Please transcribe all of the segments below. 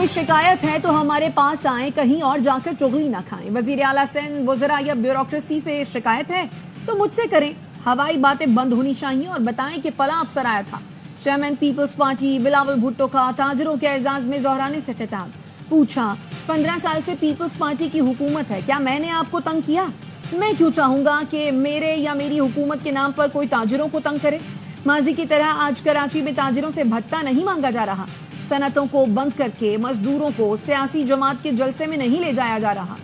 कोई शिकायत है तो हमारे पास आए, कहीं और जाकर चुगली ना खाएं। वजीर आला सिंध वज़रा या ब्यूरोक्रेसी से शिकायत है तो मुझसे करें। हवाई बातें बंद होनी चाहिए और बताएं कि फला अफसर आया था। चेयरमैन पीपल्स पार्टी बिलावल भुट्टो का ताजरों के एजाज में जोहराने से खिताब। पूछा, 15 साल से पीपल्स पार्टी की हुकूमत है, क्या मैंने आपको तंग किया? मैं क्यों चाहूंगा कि मेरे या मेरी हुकूमत के नाम पर कोई ताजिरों को तंग करे। माजी की तरह आज कराची में ताजिरों से भत्ता नहीं मांगा जा रहा। सनतों को बंद करके मजदूरों को सियासी जमात के जलसे में नहीं ले जाया जा रहा।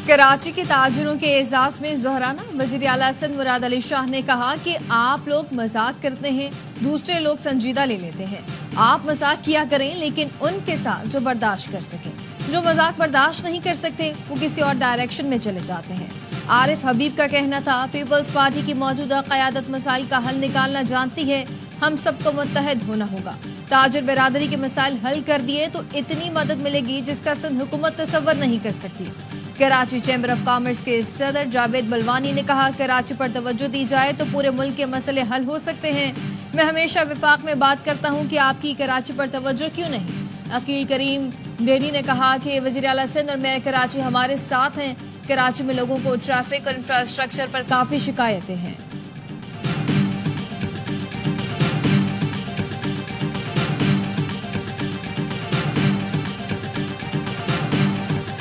कराची के ताजिरों के एजाज में जोहराना। वजीर आला सिंध मुराद अली शाह ने कहा कि आप लोग मजाक करते हैं, दूसरे लोग संजीदा ले लेते हैं। आप मजाक किया करें लेकिन उनके साथ जो बर्दाश्त कर सकें। जो मजाक बर्दाश्त नहीं कर सकते वो किसी और डायरेक्शन में चले जाते हैं। आरिफ हबीब का कहना था, पीपल्स पार्टी की मौजूदा क़यादत मसाइल का हल निकालना जानती है, हम सबको मुत्तहद होना होगा। ताजिर बिरादरी के मसाइल हल कर दिए तो इतनी मदद मिलेगी जिसका सिंध हुकूमत तसव्वुर नहीं कर सकती। कराची चैम्बर ऑफ कॉमर्स के सदर जावेद बलवानी ने कहा, कराची पर तवज्जो दी जाए तो पूरे मुल्क के मसले हल हो सकते हैं। मैं हमेशा विफाक में बात करता हूं कि आपकी कराची पर तवज्जो क्यों नहीं। अकील करीम डेनी ने कहा कि वज़ीर आला सिंध और मेयर कराची हमारे साथ हैं। कराची में लोगों को ट्रैफिक और इंफ्रास्ट्रक्चर पर काफी शिकायतें हैं।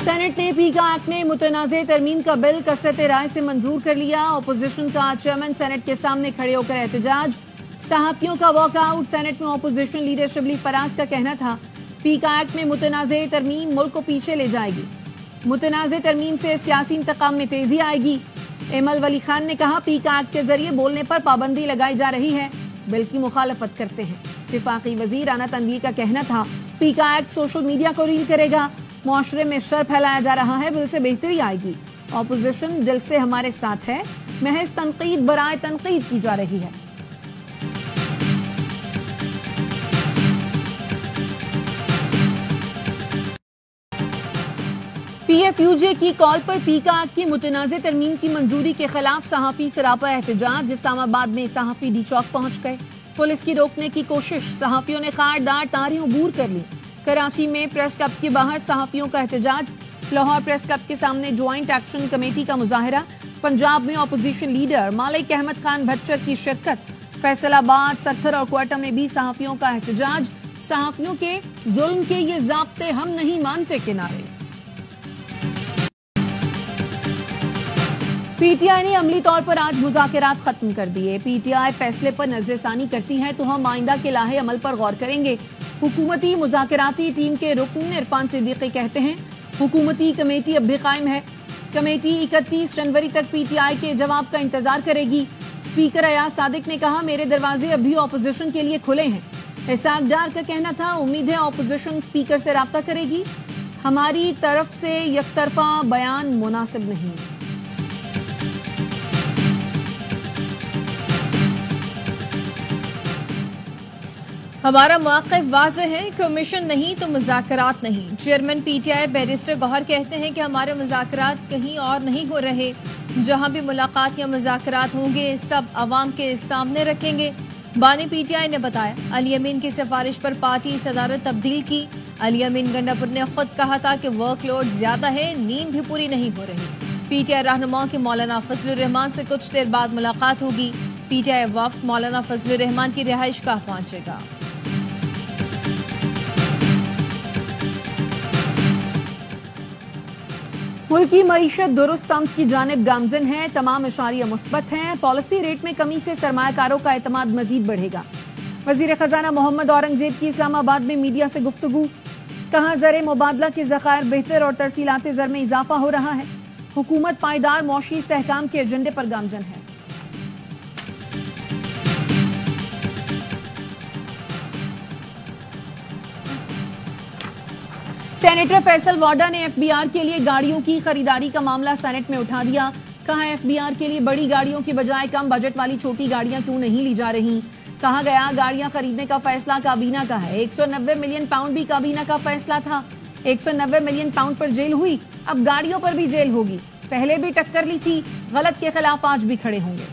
सेनेट ने पीका एक्ट में मुतनाज़े तरमीम का बिल कसरत राय से मंजूर कर लिया। अपोजिशन का चेयरमैन सेनेट के सामने खड़े होकर एहतजाज। सहाफियों का वॉकआउट। सेनेट में अपोजिशन लीडर शिबली फराज का कहना था, पीका एक्ट में मुतनाज़े तरमीम मुल्क को पीछे ले जाएगी। मुतनाज़े तरमीम से सियासी इंतकाम में तेजी आएगी। एमल वली खान ने कहा, पीका एक्ट के जरिए बोलने पर पाबंदी लगाई जा रही है, बिल की मुखालफत करते हैं। विफाकी वजीर राना तनवीर का कहना था, पीका एक्ट सोशल मीडिया को रील करेगा, मुआशरे में शर फैलाया जा रहा है, बिल से बेहतरी आएगी। ऑपोजिशन दिल से हमारे साथ है, महज तनकीद बराए तनकीद की जा रही है। PFUJ की कॉल पर पीका एक्ट की मुतनाज़े तरमीम की मंजूरी के खिलाफ सहाफी सरापा एहतजाज। इस्लामाबाद में सहाफी डी चौक पहुंच गए। पुलिस की रोकने की कोशिश, सहाफियों ने खारदार तारें अबूर कर ली। कराची में प्रेस क्लब के बाहर सहाफियों का एहतजाज। लाहौर प्रेस क्लब के सामने ज्वाइंट एक्शन कमेटी का मुजाहरा। पंजाब में अपोजिशन लीडर मालिक अहमद खान भच्चर की शिरकत। फैसलाबाद, सत्थर और क्वार्टर में भी सहाफियों का एहतजाज। सहाफियों के जुल्म के ये ज़ाब्ते हम नहीं मानते किनारे। पीटीआई ने अमली तौर पर आज मुज़ाकरात खत्म कर दिए। पीटीआई फैसले पर नजरसानी करती है तो हम आइंदा के लाहे अमल पर गौर करेंगे। हुकूमती मुज़ाकराती टीम के रुकन इरफान सिद्दीकी कहते हैं, हुकूमती कमेटी अब भी कायम है। कमेटी 31 जनवरी तक पीटीआई के जवाब का इंतजार करेगी। स्पीकर अयाज सादिक ने कहा, मेरे दरवाजे अभी ऑपोजिशन के लिए खुले हैं। इसाक डार का कहना था, उम्मीद है ऑपोजिशन स्पीकर से राब्ता करेगी। हमारी तरफ से यकतरफा बयान मुनासिब नहीं। हमारा मौक़िफ़ वाज़ेह है, कमीशन नहीं तो मुज़ाकरात नहीं। चेयरमैन पीटीआई बैरिस्टर गौहर कहते हैं कि हमारे मुज़ाकरात कहीं और नहीं हो रहे। जहां भी मुलाकात या मुज़ाकरात होंगे सब अवाम के सामने रखेंगे। बानी पीटीआई ने बताया, अली अमीन की सिफारिश पर पार्टी सदारत तब्दील की। अली अमीन गंडापुर ने खुद कहा था कि वर्कलोड ज्यादा है, नींद भी पूरी नहीं हो रही। पीटीआई रहनुमाओं की मौलाना फजलुर रहमान से कुछ देर बाद मुलाकात होगी। पीटीआई वफ्द मौलाना फजलुर रहमान की रिहाइश गाह पहुंचेगा। मुल्क की मईशत दुरुस्त अंक की जानिब गामजन है, तमाम इशारियां मुस्बत हैं। पॉलिसी रेट में कमी से सरमायाकारों का एतमाद मजीद बढ़ेगा। वजीर खजाना मोहम्मद औरंगजेब की इस्लामाबाद में मीडिया से गुफ्तगू। कहा, ज़र मुबादला के ज़खायर बेहतर और तरसीलात ज़र में इजाफा हो रहा है। हुकूमत पायदार मौशी इस्तेहकाम के एजेंडे पर गामजन है। सेनेटर फैसल वाडा ने एफबीआर के लिए गाड़ियों की खरीदारी का मामला सेनेट में उठा दिया। कहा, एफबीआर के लिए बड़ी गाड़ियों की बजाय कम बजट वाली छोटी गाड़ियां क्यों नहीं ली जा रही। कहा गया, गाड़ियां खरीदने का फैसला काबीना का है। 190 मिलियन पाउंड भी काबीना का फैसला था। 190 मिलियन पाउंड पर जेल हुई, अब गाड़ियों पर भी जेल होगी। पहले भी टक्कर ली थी, गलत के खिलाफ आज भी खड़े होंगे।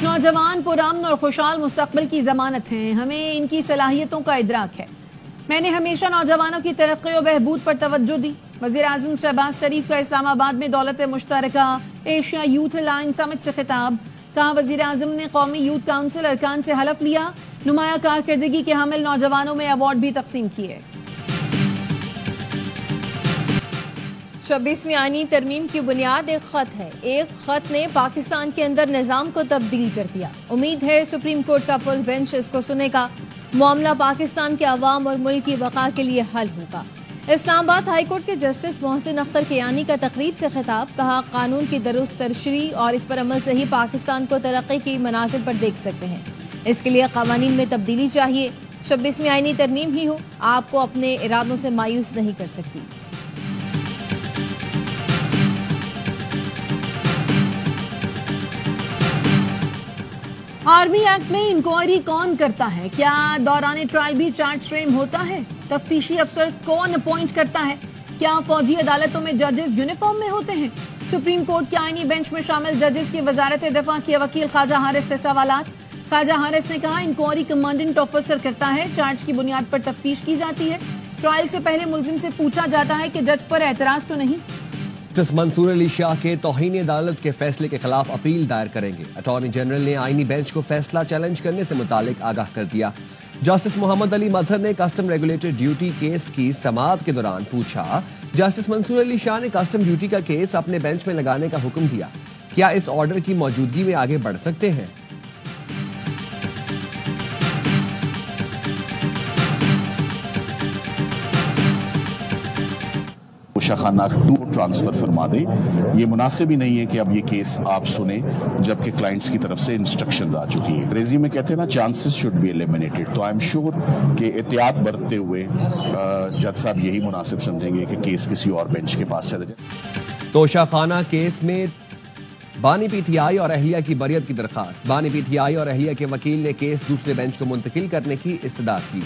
नौजवान पुरअमन और खुशहाल मुस्तकबिल की जमानत हैं, हमें इनकी सलाहियतों का इदराक है। मैंने हमेशा नौजवानों की तरक्की और बहबूद पर तवज्जो दी। वज़ीर आज़म शहबाज शरीफ का इस्लामाबाद में दौलत मुश्तरका एशिया यूथ अलायंस समिट से खिताब। कहा, वज़ीर आज़म ने कौमी यूथ काउंसिल अरकान से हलफ लिया, नुमाया कारकर्दगी के हामिल नौजवानों में अवार्ड भी तकसीम किए। 26वीं आईनी तरमीम की बुनियाद एक खत है। एक खत ने पाकिस्तान के अंदर निजाम को तब्दील कर दिया। उम्मीद है सुप्रीम कोर्ट का फुल बेंच इसको सुनेगा। मामला पाकिस्तान के अवाम और मुल्क की बका के लिए हल होगा। इस्लामाबाद हाई कोर्ट के जस्टिस मोहसिन अख्तर कियानी का तकरीब से खिताब। कहा, कानून की दुरुस्त तरशरी और इस पर अमल से ही पाकिस्तान को तरक्की की मनाजिर पर देख सकते हैं। इसके लिए कानून में तब्दीली चाहिए। 26वीं आईनी तरमीम ही हो, आपको अपने इरादों से मायूस नहीं कर सकती। आर्मी एक्ट में इंक्वायरी कौन करता है? क्या दौरान ट्रायल भी चार्ज फ्रेम होता है? तफ्तीशी अफसर कौन अपॉइंट करता है? क्या फौजी अदालतों में जजेस यूनिफॉर्म में होते हैं? सुप्रीम कोर्ट के आईनी बेंच में शामिल जजेस की वजारत दिफा के वकील ख्वाजा हारिस से सवालात। ख्वाजा हारिस ने कहा, इंक्वायरी कमांडेंट ऑफिसर करता है, चार्ज की बुनियाद पर तफ्तीश की जाती है। ट्रायल से पहले मुलजिम से पूछा जाता है कि जज पर एतराज तो नहीं। जस्टिस मंसूर अली शाह के तौहीन अदालत के फैसले के खिलाफ अपील दायर करेंगे। अटॉर्नी जनरल ने आईनी बेंच को फैसला चैलेंज करने से मुतालिक आगाह कर दिया। जस्टिस मोहम्मद अली मजहर ने कस्टम रेगुलेटेड ड्यूटी केस की समाअत के दौरान पूछा, जस्टिस मंसूर अली शाह ने कस्टम ड्यूटी का केस अपने बेंच में लगाने का हुक्म दिया, क्या इस ऑर्डर की मौजूदगी में आगे बढ़ सकते हैं? खाना ट्रांसफर फरमा दे। ये मुनासिब ही नहीं है कि अब ये केस आप सुने जबकि क्लाइंट्स की तरफ से इंस्ट्रक्शंस आ चुकी है। अंग्रेजी में कहते हैं ना, चांसेस शुड बी एलिमिनेटेड। तो आई एम श्योर कि एहतियात बरतते हुए जज साहब यही मुनासिब समझेंगे कि केस किसी और बेंच के पास चले जाए। तोशाखाना केस में बानी पीटीआई और अहलिया की बरियत की दरखास्त। बानी पीटीआई और अहलिया के वकील ने केस दूसरे बेंच को मुंतकिल करने की इस्तदाद की।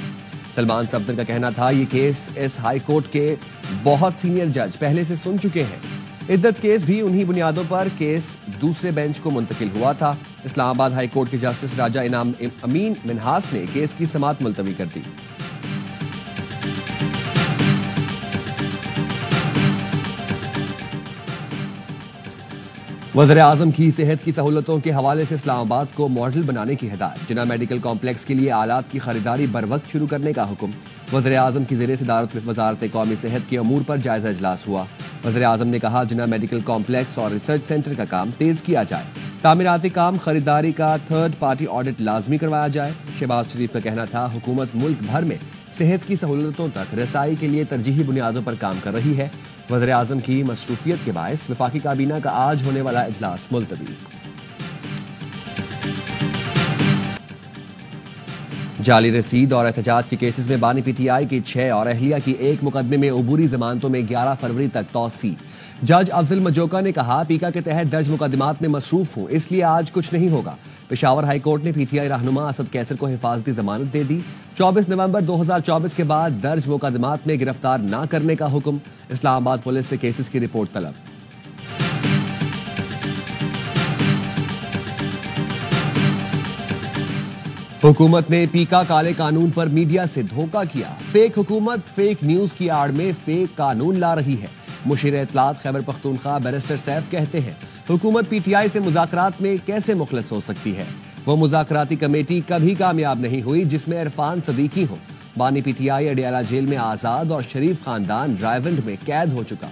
सलमान सफदर का कहना था, ये केस इस हाई कोर्ट के बहुत सीनियर जज पहले से सुन चुके हैं। इद्दत केस भी उन्हीं बुनियादों पर केस दूसरे बेंच को मुंतकिल हुआ था। इस्लामाबाद हाई कोर्ट के जस्टिस राजा इनाम अमीन मिनहास ने केस की समाअत मुलतवी कर दी। वज़ीर आज़म की सेहत की सहूलतों के हवाले से इस्लामाबाद को मॉडल बनाने की हिदायत। जिना मेडिकल कॉम्प्लेक्स के लिए आलात की खरीदारी बर वक्त शुरू करने का हुक्म। वज़ीर आज़म की ज़ेरे सदारत वज़ारत कौमी सेहत के अमूर पर जायजा इजलास हुआ। वज़ीर आज़म ने कहा, जिना मेडिकल कॉम्प्लेक्स और रिसर्च सेंटर का काम तेज किया जाए। तामीराती काम खरीदारी का थर्ड पार्टी ऑडिट लाजमी करवाया जाए। शहबाज शरीफ का कहना था, हुकूमत मुल्क भर में सेहत की सहूलतों तक रसाई के लिए तरजीही बुनियादों पर काम कर रही है। वज़ीर आज़म की मसरूफियत के बायस वफाकी काबीना का आज होने वाला इजलास मुलतवी। जाली रसीद और एहतजाज के केसेस में बानी पीटीआई की 6 और अहलिया की 1 मुकदमे में अबूरी जमानतों में 11 फरवरी तक तौसी। जज अफजल मजोका ने कहा, पीका के तहत दर्ज मुकदमात में मसरूफ हूं, इसलिए आज कुछ नहीं होगा। पेशावर हाई कोर्ट ने पीटीआई रहनुमा असद कैसर को हिफाजती जमानत दे दी। 24 नवंबर 2024 के बाद दर्ज मुकदमात में गिरफ्तार न करने का हुक्म। इस्लामाबाद पुलिस से केसेस की रिपोर्ट तलब। हुकूमत ने पीका काले कानून पर मीडिया से धोखा किया। फेक हुकूमत फेक न्यूज की आड़ में फेक कानून ला रही है। मुशीर इत्तलात खैबर पख्तूनख्वा बैरिस्टर सैफ कहते हैं, हुकूमत पीटीआई से मुज़ाकरात में कैसे मुखलस हो सकती है? वो मुज़ाकराती कमेटी कभी कामयाब नहीं हुई जिसमें इरफान सदीकी हो। बानी पीटीआई अडियाला जेल में आजाद और शरीफ खानदान रायवंड में कैद हो चुका।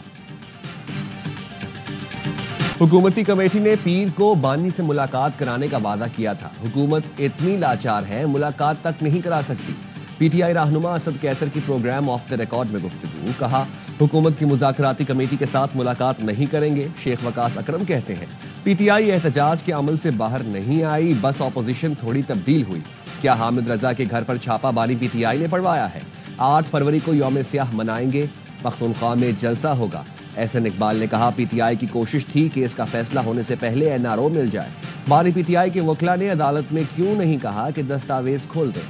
हुकूमती कमेटी ने पीर को बानी से मुलाकात कराने का वादा किया था। हुकूमत इतनी लाचार है, मुलाकात तक नहीं करा सकती। पीटीआई रहनुमा असद कैसर की प्रोग्राम ऑफ द रिकॉर्ड में गुफ्तगू। कहा, हुकूमत की मुज़ाकराती कमेटी के साथ मुलाकात नहीं करेंगे। शेख वकास अकरम कहते हैं, पीटीआई एहतजाज के अमल से बाहर नहीं आई, बस ऑपोजिशन थोड़ी तब्दील हुई। क्या हामिद रजा के घर पर छापा बानी पीटीआई ने पड़वाया है? 8 फरवरी को यौम सियाह मनाएंगे, पख्तूनख्वा में जलसा होगा। एहसन इकबाल ने कहा, पीटीआई की कोशिश थी कि इसका फैसला होने से पहले एनआरओ मिल जाए। बानी पीटीआई के वकला ने अदालत में क्यों नहीं कहा कि दस्तावेज खोल दें?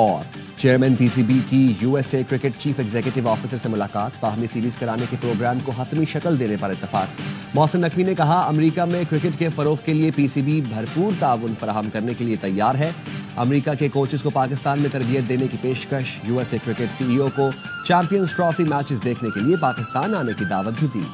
और चेयरमैन पीसीबी की USA cricket chief executive officer से मुलाकात, बाहमी सीरीज कराने के प्रोग्राम को हतमी शक्ल देने पर इत्तेफाक। मोहसिन नकवी ने कहा, अमेरिका में क्रिकेट के फरोग के लिए पीसीबी भरपूर ताउन फराहम करने के लिए तैयार है। अमेरिका के कोचेस को पाकिस्तान में तरबियत देने की पेशकश। यूएसए क्रिकेट सीईओ को चैंपियंस ट्रॉफी मैचेस देखने के लिए पाकिस्तान आने की दावत भी दी।